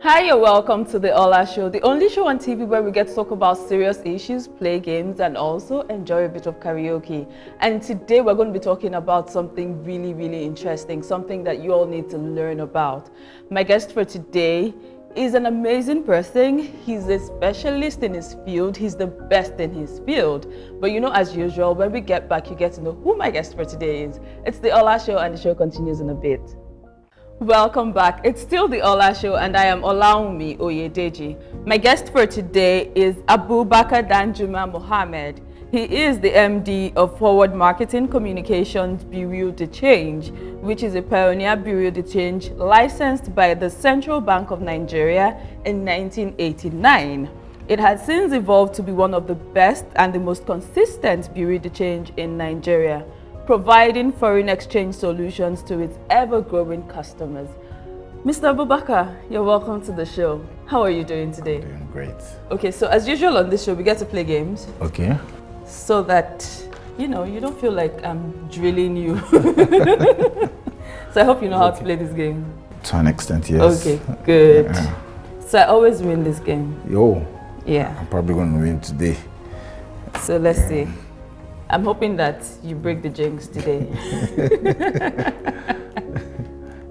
Hi, you're welcome to the Olah Show, the only show on TV where we get to talk about serious issues, play games, and also enjoy a bit of karaoke. And today we're going to be talking about something really interesting, something that you all need to learn about. My guest for today is an amazing person. He's a specialist in his field. He's the best in his field. But you know, as usual, when we get back, you get to know who my guest for today is. It's the Olah Show, and the show continues in a bit. Welcome back. It's still the Olah Show, and I am Olaumi Oyedeji. My guest for today is Abubarkar Danjuma Mohammed. He is the MD of Forward Marketing Communications Bureau de Change, which is a pioneer bureau de change licensed by the Central Bank of Nigeria in 1989. It has since evolved to be one of the best and the most consistent bureau de change in Nigeria, providing foreign exchange solutions to its ever-growing customers. Mr. Abubarkar, you're welcome to the show. How are you doing today? I'm doing great. Okay, so as usual on this show, we get to play games. Okay. So that, you know, you don't feel like I'm drilling you. So I hope you know how to play this game. To an extent, yes. Okay, good. Yeah. So I always win this game. Yo, Yeah. I'm probably going to win today. So let's see. I'm hoping that you break the jinx today.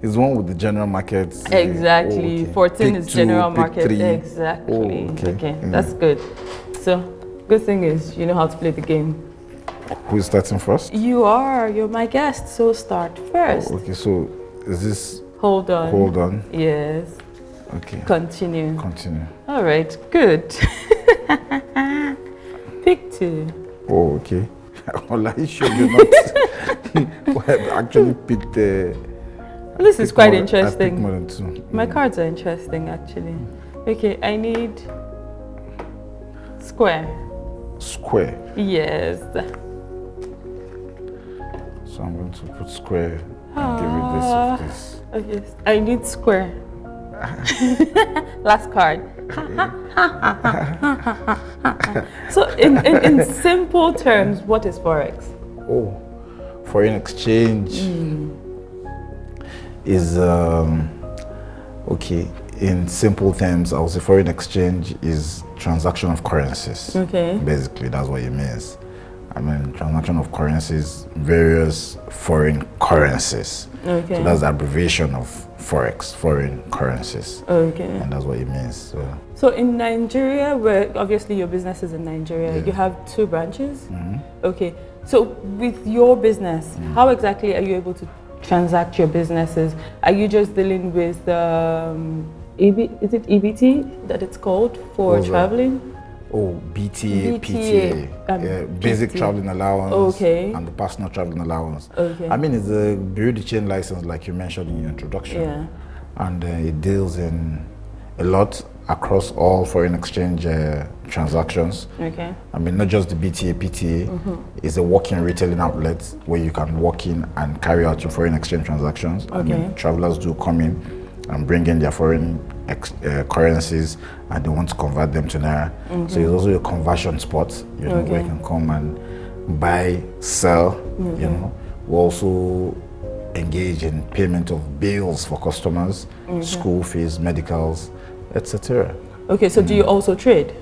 It's one with the general market. Exactly. Oh, okay. 14 Pick is two, general pick market. three. Exactly. Oh, okay. That's good. So, good thing is you know how to play the game. Who's starting first? You're my guest, so start first. Oh, okay, so is this Hold on. hold on? Yes. Okay. Continue. Continue. All right, good. Pick two. Oh, okay. Ola, you sure you're not? I actually picked This is quite I picked interesting. more than two. My cards are interesting, actually. Okay, I need square. Square. Yes. So I'm going to put square and give you this of this. Okay, I need square. Last card. So in simple terms, what is Forex? Oh, foreign exchange is okay. In simple terms, I would say foreign exchange is transaction of currencies. Okay. Basically, that's what it means. I mean, transaction of currencies, various foreign currencies. Okay. So that's the abbreviation of Forex, foreign currencies. Okay. And that's what it means. So in Nigeria, where obviously your business is in Nigeria, Yeah. you have 2 branches? Okay. So with your business, how exactly are you able to transact your businesses? Are you just dealing with is it EBT that it's called for traveling? Oh, BTA, BTA, PTA, basic PT. traveling allowance, Okay. and the personal traveling allowance. Okay. I mean, it's a bureau de change license, like you mentioned in your introduction, Yeah. and it deals in a lot across all foreign exchange transactions. Okay. I mean, not just the BTA, PTA. It's a walk-in retailing outlet where you can walk in and carry out your foreign exchange transactions. I mean, travelers do come in and bring in their foreign currencies, and they want to convert them to Naira. So it's also a conversion spot, you know, where you can come and buy, sell, you know. We also engage in payment of bills for customers, school fees, medicals, etc. Okay, so do you also trade?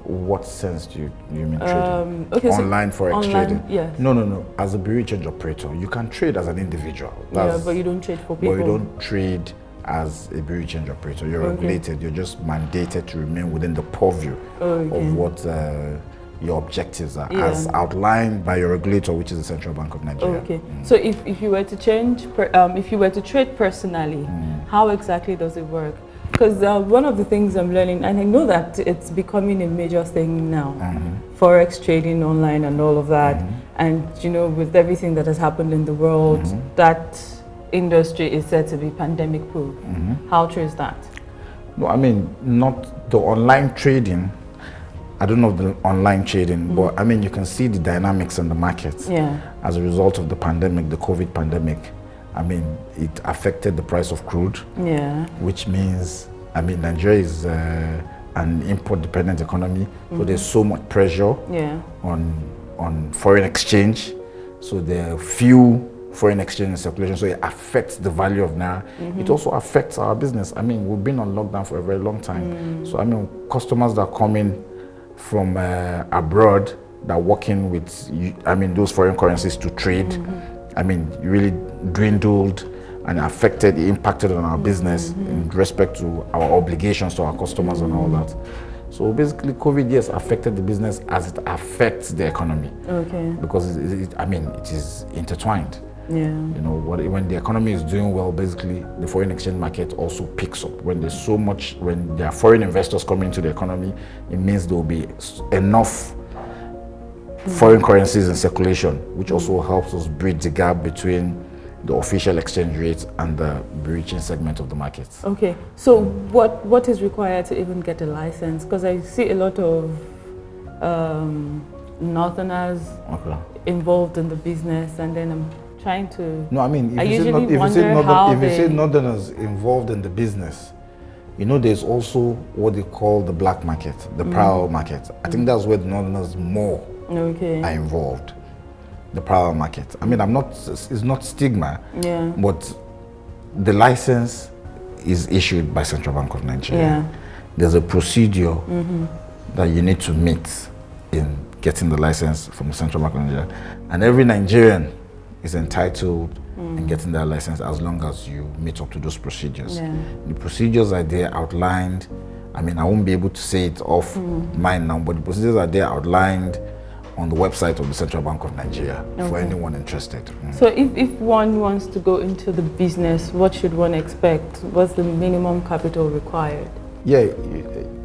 What sense do you mean trading? Okay, online forex trading? Yes. No. As a bureau change operator, you can trade as an individual. Yeah, but you don't trade for people. But you don't trade as a bureau change operator. You're regulated. You're just mandated to remain within the purview of what your objectives are, as outlined by your regulator, which is the Central Bank of Nigeria. Okay. So if you were to if you were to trade personally, how exactly does it work? Because one of the things I'm learning, and I know that it's becoming a major thing now, Forex trading online and all of that, and you know, with everything that has happened in the world, that industry is said to be pandemic proof. How true is that? No, I mean, not the online trading. I don't know the online trading, but I mean, you can see the dynamics in the market. Yeah. As a result of the pandemic, the COVID pandemic, I mean, it affected the price of crude. Yeah. Which means, I mean, Nigeria is an import-dependent economy, so there's so much pressure on foreign exchange. So there are few foreign exchange in circulation, so it affects the value of Naira. It also affects our business. I mean, we've been on lockdown for a very long time. So I mean, customers that come in from abroad that are working with, I mean, those foreign currencies to trade, I mean, really dwindled and affected, impacted on our business in respect to our obligations to our customers and all that. So basically, COVID, yes, affected the business as it affects the economy. Okay. Because I mean, it is intertwined. Yeah. You know, when the economy is doing well, basically, the foreign exchange market also picks up. When there's so much, when there are foreign investors coming into the economy, it means there will be enough foreign currencies in circulation, which also helps us bridge the gap between the official exchange rate and the breaching segment of the market. Okay, so what is required to even get a license? Because I see a lot of Northerners involved in the business, and then I'm trying to. No, I mean, if you say Northerners involved in the business, you know, there's also what they call the black market, the parallel market. I think that's where the Northerners more are involved. The parallel market. I mean, it's not stigma, but the license is issued by Central Bank of Nigeria. There's a procedure that you need to meet in getting the license from the Central Bank of Nigeria. And every Nigerian is entitled in getting their license as long as you meet up to those procedures. The procedures are there outlined. I mean, I won't be able to say it off mine now, but the procedures are there outlined on the website of the Central Bank of Nigeria for anyone interested. So if one wants to go into the business, what should one expect? What's the minimum capital required? Yeah,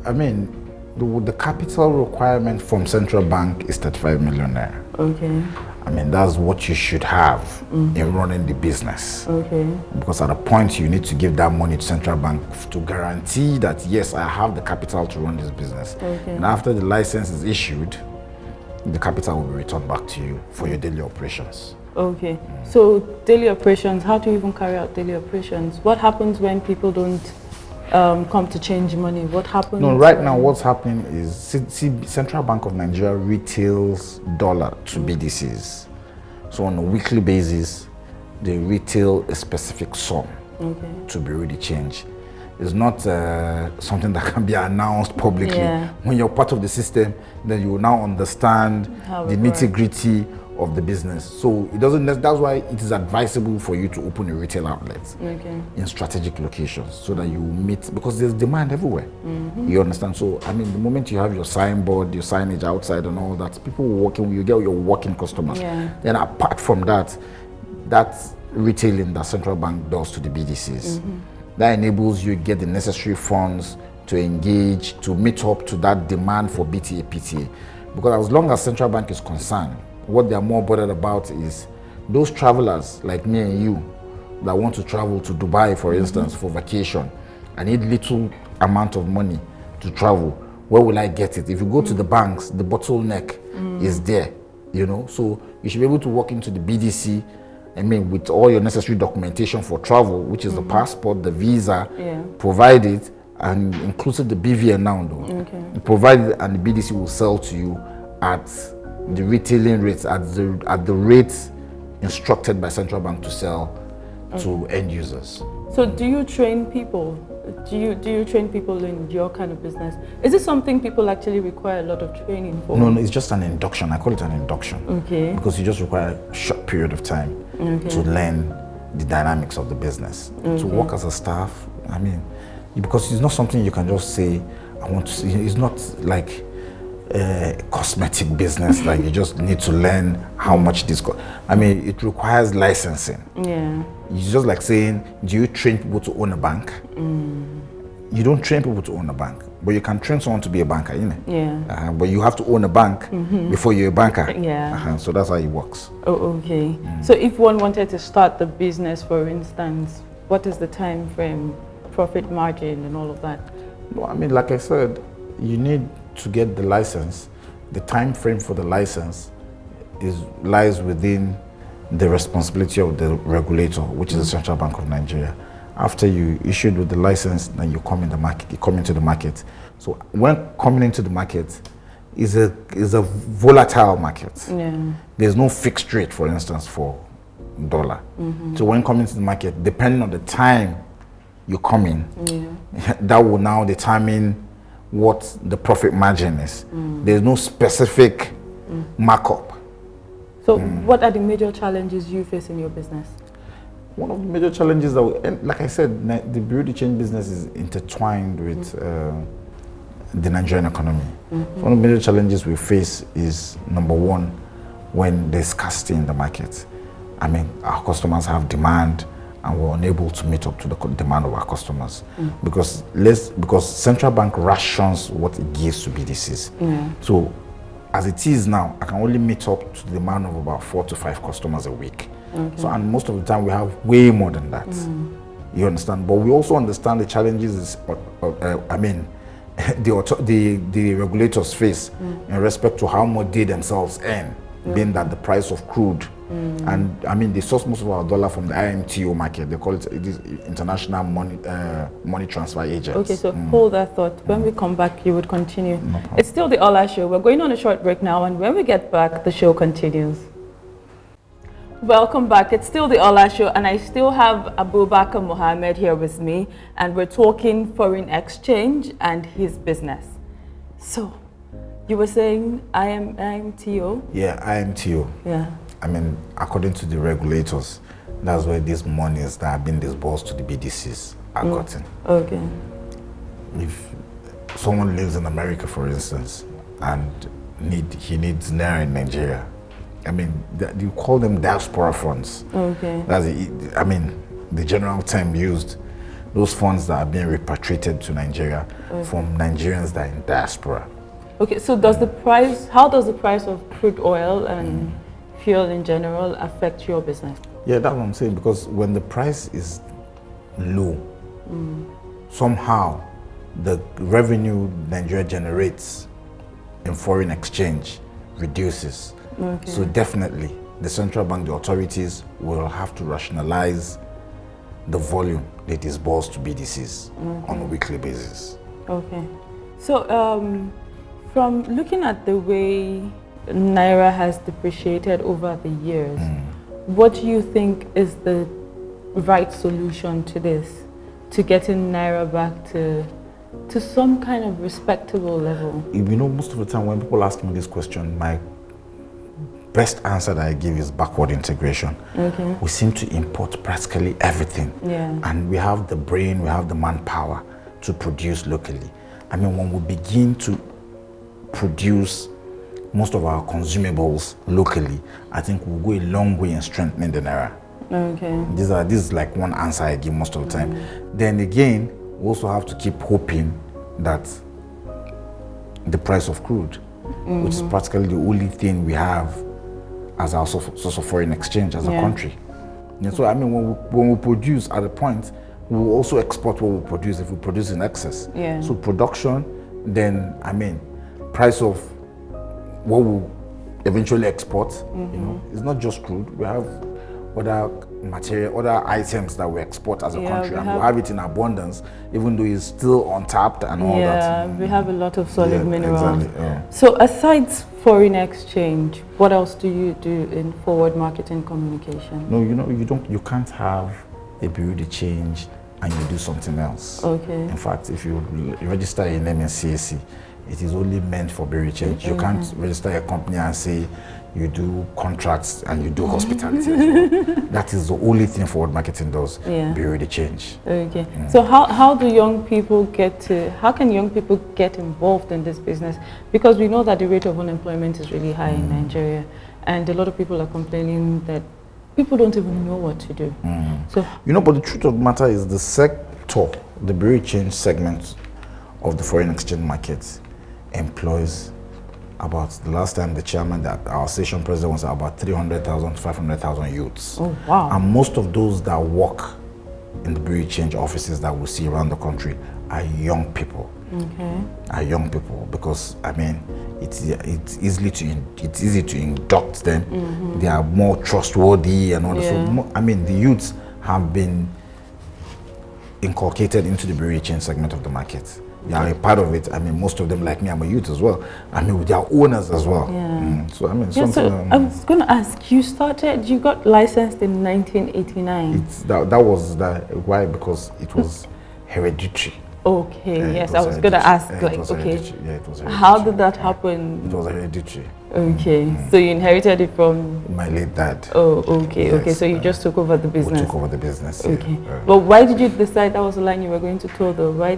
I mean, the capital requirement from Central Bank is 35 million naira. Okay. I mean, that's what you should have in running the business. Okay. Because at a point you need to give that money to Central Bank to guarantee that, yes, I have the capital to run this business. Okay. And after the license is issued, the capital will be returned back to you for your daily operations. Okay. So daily operations, how do you even carry out daily operations? What happens when people don't come to change money? What happens? No, right now what's happening is Central Bank of Nigeria retails dollar to BDCs. So on a weekly basis, they retail a specific sum to be really changed. It's not something that can be announced publicly. When you're part of the system, then you will now understand the nitty-gritty of the business. So it doesn't. That's why it is advisable for you to open a retail outlet in strategic locations, so that you meet, because there's demand everywhere. You understand? So I mean, the moment you have your signboard, your signage outside, and all that, people working, you get your working customers. Then apart from that, that's retailing that Central Bank does to the BDCs. That enables you to get the necessary funds to engage, to meet up to that demand for BTA, PTA. Because as long as Central Bank is concerned, what they are more bothered about is those travelers like me and you that want to travel to Dubai, for instance, for vacation. I need little amount of money to travel. Where will I get it? If you go to the banks, the bottleneck is there, you know. So you should be able to walk into the BDC, I mean, with all your necessary documentation for travel, which is the passport, the visa, provided, and inclusive the BVN now, though. Provided, and the BDC will sell to you at the retailing rates, at the rates instructed by Central Bank to sell to end users. So do you train people? Do you train people in your kind of business? Is this something people actually require a lot of training for? No, it's just an induction. I call it an induction. Okay. Because you just require a short period of time to learn the dynamics of the business. To work as a staff, I mean, because it's not something you can just say, I want to see. It's not like a cosmetic business that you just need to learn how much this costs. I mean, it requires licensing. It's just like saying, do you train people to own a bank? You don't train people to own a bank, but you can train someone to be a banker, you know? But you have to own a bank before you're a banker. So that's how it works. Oh, okay. So if one wanted to start the business, for instance, what is the time frame, profit margin, and all of that? No, I mean, like I said, you need to get the license. The time frame for the license lies within the responsibility of the regulator, which is the Central Bank of Nigeria. After you issued with the license, then you come in the market. You come into the market. So when coming into the market, is a volatile market. There's no fixed rate, for instance, for dollar. So when coming to the market, depending on the time you come in, that will now determine what the profit margin is. There's no specific markup. So what are the major challenges you face in your business? One of the major challenges and like I said, the bureau de change business is intertwined with the Nigerian economy. One of the major challenges we face is, number one, when there's scarcity in the market. I mean, our customers have demand and we're unable to meet up to the demand of our customers because central bank rations what it gives to BDCs. So as it is now, I can only meet up to the demand of about 4 to 5 customers a week. So, and most of the time we have way more than that. You understand? But we also understand the challenges I mean, the regulators face in respect to how much they themselves earn, being that the price of crude, and I mean, they source most of our dollar from the IMTO market. They call it International Money Transfer Agents. Okay, so hold that thought. When we come back, you would continue. No problem. It's still the Olah show. We're going on a short break now, and when we get back, the show continues. Welcome back. It's still the Olah show, and I still have Abubarkar Mohammed here with me, and we're talking foreign exchange and his business. So, you were saying IMTO? Yeah, IMTO. Yeah. I mean, according to the regulators, that's where these monies that have been disbursed to the BDCs are gotten. Okay. If someone lives in America, for instance, and he needs naira in Nigeria, I mean, you call them diaspora funds. Okay. That's I mean, the general term used, those funds that are being repatriated to Nigeria from Nigerians that are in diaspora. Okay, so how does the price of crude oil and fuel in general affect your business? Yeah, that's what I'm saying, because when the price is low, somehow the revenue Nigeria generates in foreign exchange reduces. Okay. So definitely, the central bank, the authorities will have to rationalize the volume they disburse to BDCs on a weekly basis. Okay. So from looking at the way Naira has depreciated over the years, what do you think is the right solution to this, to getting Naira back to some kind of respectable level? You know, most of the time when people ask me this question, my best answer that I give is backward integration. Okay. We seem to import practically everything. Yeah. And we have the brain, we have the manpower to produce locally. I mean, when we begin to produce most of our consumables locally, I think we'll go a long way in strengthening the Naira. Okay. This is like one answer I give most of the time. Then again, we also have to keep hoping that the price of crude, which is practically the only thing we have as our source of foreign exchange as a country. And so, I mean, when we produce at a point, we will also export what we produce if we produce in excess. Yeah. So production, then, I mean, price of what we eventually export, you know, it's not just crude. We have other material, other items that we export as a country, and we have it in abundance, even though it's still untapped and all that. Yeah, we have a lot of solid minerals. Exactly, So aside foreign exchange, what else do you do in forward marketing communication? No, you know, you can't have a bureau de change and you do something else. Okay. In fact, if you register your name in CAC, it is only meant for bureau de change. You can't register a company and say you do contracts and you do hospitality as well. That is the only thing forward marketing does, bureau de change. Okay. So how can young people get involved in this business? Because we know that the rate of unemployment is really high in Nigeria, and a lot of people are complaining that people don't even know what to do. So, you know, but the truth of the matter is the sector, the bureau de change segment of the foreign exchange market employs about, the last time the chairman, that our station president, was about 300,000 to 500,000 youths. Oh, wow. And most of those that work in the bureau de change offices that we see around the country are young people. Okay. Are young people, because I mean, it's easy to induct them. They are more trustworthy and all that. So, I mean, the youths have been inculcated into the bureau de change segment of the market. They are a part of it. I mean, most of them, like me, I'm a youth as well. I mean, they are owners as well. Yeah. So, I mean, Yeah, so I was going to ask, you got licensed in 1989. That was why? Because it was hereditary. Okay, yes, I was going to ask, like, okay, yeah, it was hereditary. How did that happen? It was hereditary. Okay, so you inherited it from my late dad. Oh, okay, yes, okay. So you just took over the business. We took over the business. Okay, yeah. But why did you decide that was the line you were going to toe, though? Why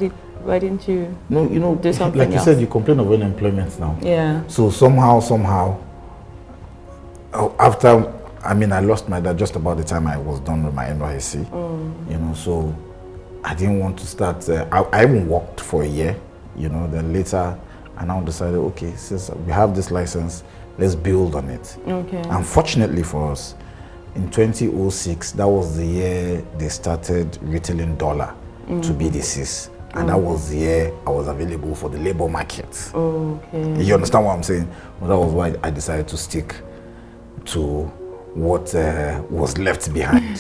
didn't you? No, you know, do something like you else? said, you complain of unemployment now. Yeah. So somehow, after, I mean, I lost my dad just about the time I was done with my NYSC. You know, so I didn't want to start. I even worked for a year. You know, then later I now decided, okay, since we have this license, let's build on it. Okay. Unfortunately for us, in 2006, that was the year they started retailing dollar to BDCs. And that was the year I was available for the labor market. Okay. You understand what I'm saying? Well, that was why I decided to stick to what was left behind.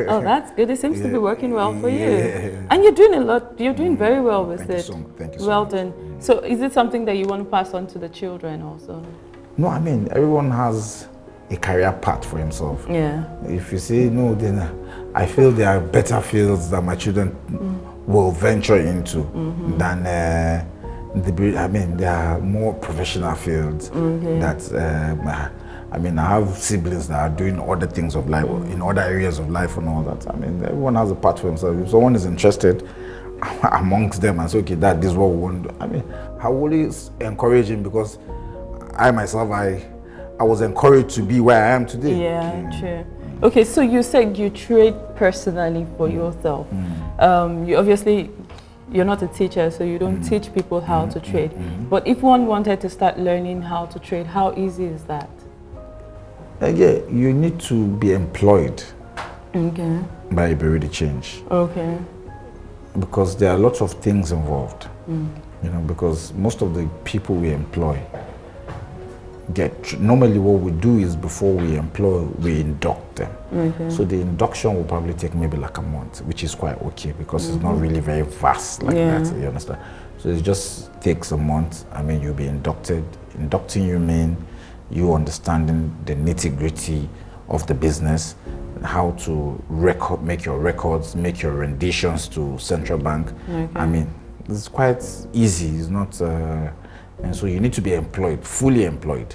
Oh, that's good. It seems to be working well for you. And you're doing a lot. You're doing very well with it. Thank you so well much. done. So is it something that you want to pass on to the children also? No, I mean, everyone has a career path for himself. Yeah. If you say no, then I feel there are better fields that my children will venture into than I mean, there are more professional fields that I mean, I have siblings that are doing other things of life, in other areas of life and all that. I mean, everyone has a path for himself. If someone is interested amongst them and say, okay, Dad, this is what we want to do. I mean, I always encourage him because I myself, I was encouraged to be where I am today. Yeah, true. Okay, so you said you trade personally for yourself. You obviously, you're not a teacher, so you don't teach people how to trade. But if one wanted to start learning how to trade, how easy is that? Yeah, you need to be employed by a bureau de change. Okay. Because there are lots of things involved. You know, because most of the people we employ normally what we do is before we employ, we induct them. So the induction will probably take maybe like a month, which is quite okay because it's not really very vast like that, you understand? So it just takes a month. I mean, you'll be inducted. Inducting you mean you understanding the nitty-gritty of the business, how to make your records, make your renditions to central bank. I mean, it's quite easy. It's not, and so you need to be employed, fully employed.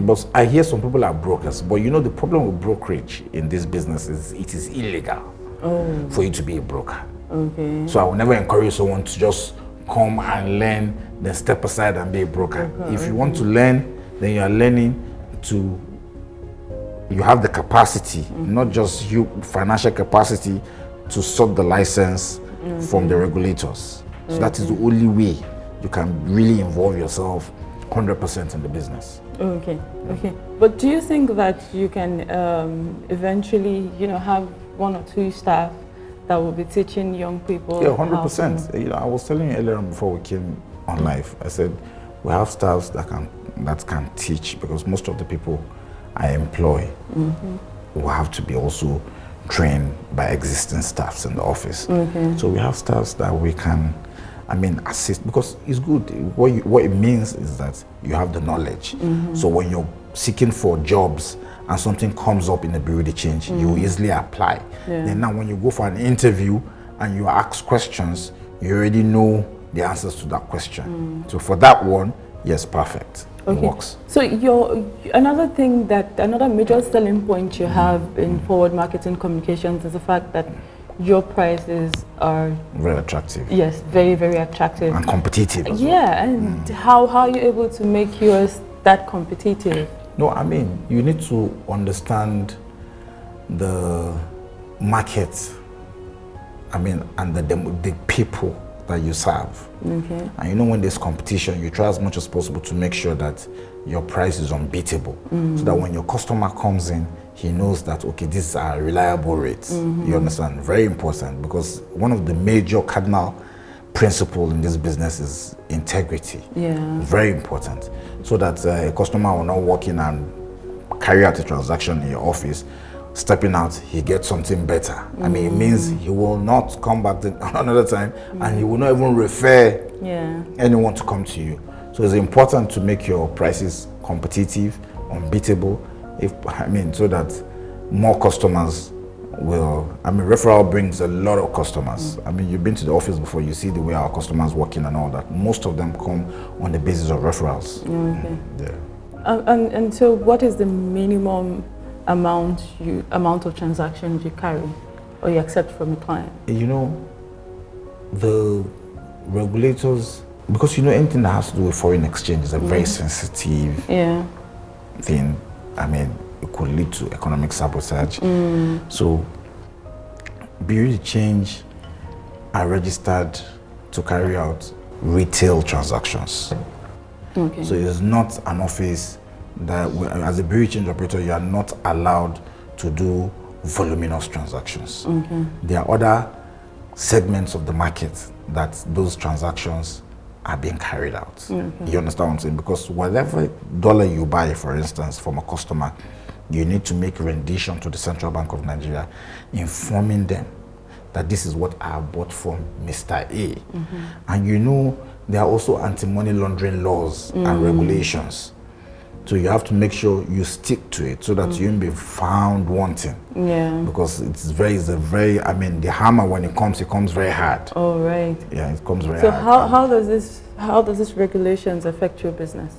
But I hear some people are brokers, but you know the problem with brokerage in this business is it is illegal for you to be a broker. So I will never encourage someone to just come and learn, then step aside and be a broker. If you want to learn, then you are learning to, you have the capacity, not just you, financial capacity to sort the license from the regulators. So that is the only way you can really involve yourself 100% in the business. Okay. But do you think that you can eventually, you know, have 1 or 2 staff that will be teaching young people? Yeah, 100%. You know, I was telling you earlier on before we came on live, I said we have staffs that can teach, because most of the people I employ will have to be also trained by existing staffs in the office. So we have staffs that we can, I mean, assist, because it's good. What it means is that you have the knowledge. So when you're seeking for jobs and something comes up in the bureau de change, you easily apply. Then now when you go for an interview and you ask questions, you already know the answers to that question. So for that one, yes, perfect. It works. So another major selling point you have in forward marketing communications is the fact that your prices are very attractive. Yes, very, very attractive. And competitive as well. And how are you able to make yours that competitive? No, I mean, you need to understand the market, I mean, and the people that you serve. And you know, when there's competition, you try as much as possible to make sure that your price is unbeatable, so that when your customer comes in, he knows that, okay, these are reliable rates. You understand? Very important, because one of the major cardinal principles in this business is integrity. Very important, so that a customer will not walk in and carry out a transaction in your office stepping out, he gets something better. I mean, it means he will not come back another time, and he will not even refer anyone to come to you. So it's important to make your prices competitive, unbeatable, so that more customers will, referral brings a lot of customers. You've been to the office before, you see the way our customers working and all that. Most of them come on the basis of referrals. Okay. And so what is the minimum amount of transactions you carry or you accept from a client? The regulators, because anything that has to do with foreign exchange is a very sensitive thing. It could lead to economic sabotage. So Bureau de Change are registered to carry out retail transactions. Okay. So it's not an office that, as a Bureau de Change operator, you are not allowed to do voluminous transactions. Okay. There are other segments of the market that those transactions are being carried out. You understand what I'm saying? Because whatever dollar you buy, for instance, from a customer, you need to make rendition to the Central Bank of Nigeria, informing them that this is what I bought from Mr. A. And there are also anti-money laundering laws and regulations. So you have to make sure you stick to it so that you won't be found wanting. Yeah. Because the hammer, when it comes very hard. Oh, right. Yeah, it comes very hard. So how does this regulations affect your business?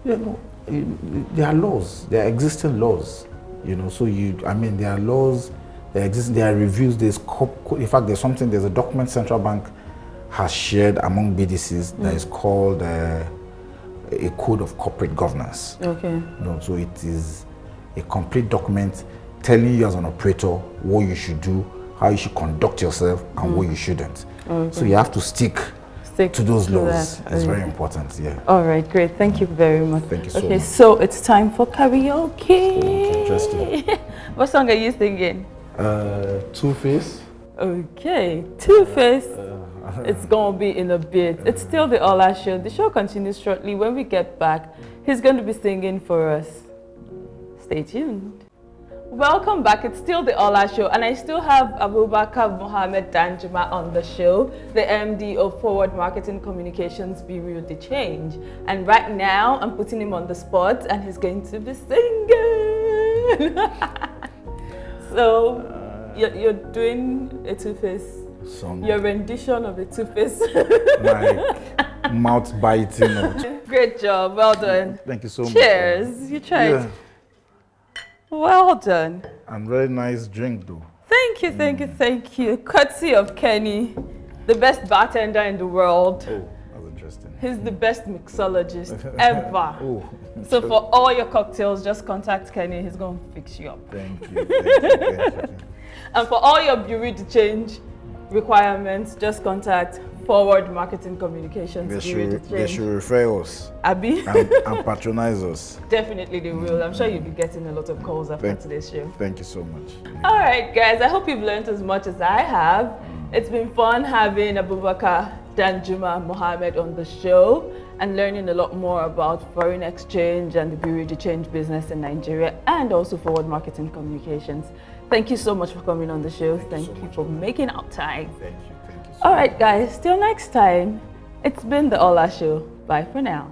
There are laws. There are existing laws. There are laws. There are reviews. There's a document Central Bank has shared among BDCs that is called a code of corporate governance. Okay. So it is a complete document telling you as an operator what you should do, how you should conduct yourself, and what you shouldn't. Okay. So you have to stick to those laws. It's very important. Yeah. All right, great. Thank you very much. Thank you so much. Okay, so it's time for karaoke. Interesting. What song are you singing? Two-Face. Okay, Two-Face. It's gonna be in a bit. It's still the Olah show. The show continues shortly. When we get back, he's going to be singing for us. Stay tuned. Welcome back. It's still the Olah show, and I still have Abubarkar Mohammed Danjuma on the show, the MD of Forward Marketing Communications Bureau de Change. And right now, I'm putting him on the spot, and he's going to be singing. So, you're doing a Two-Face song. Your rendition of a Two-Face. My mouth biting. Great job. Well done. Thank you so much. Cheers. You tried. Yeah. Well done. And very nice drink, though. Thank you, thank you, thank you. Courtesy of Kenny, the best bartender in the world. Oh, that's interesting. He's the best mixologist ever. Oh. So for all your cocktails, just contact Kenny. He's going to fix you up. Thank you. Thank you. And for all your Bureau de Change requirements, just contact Forward Marketing Communications. They should refer us. Abby? and patronize us. Definitely they will. I'm sure you'll be getting a lot of calls after today's show. Thank you so much. All right, guys. I hope you've learned as much as I have. It's been fun having Abubarkar Danjuma Mohammed on the show and learning a lot more about foreign exchange and the Bureau de Change business in Nigeria and also Forward Marketing Communications. Thank you so much for coming on the show. Thank you for making out time. Thank you. All right, guys. Till next time. It's been the Olah Show. Bye for now.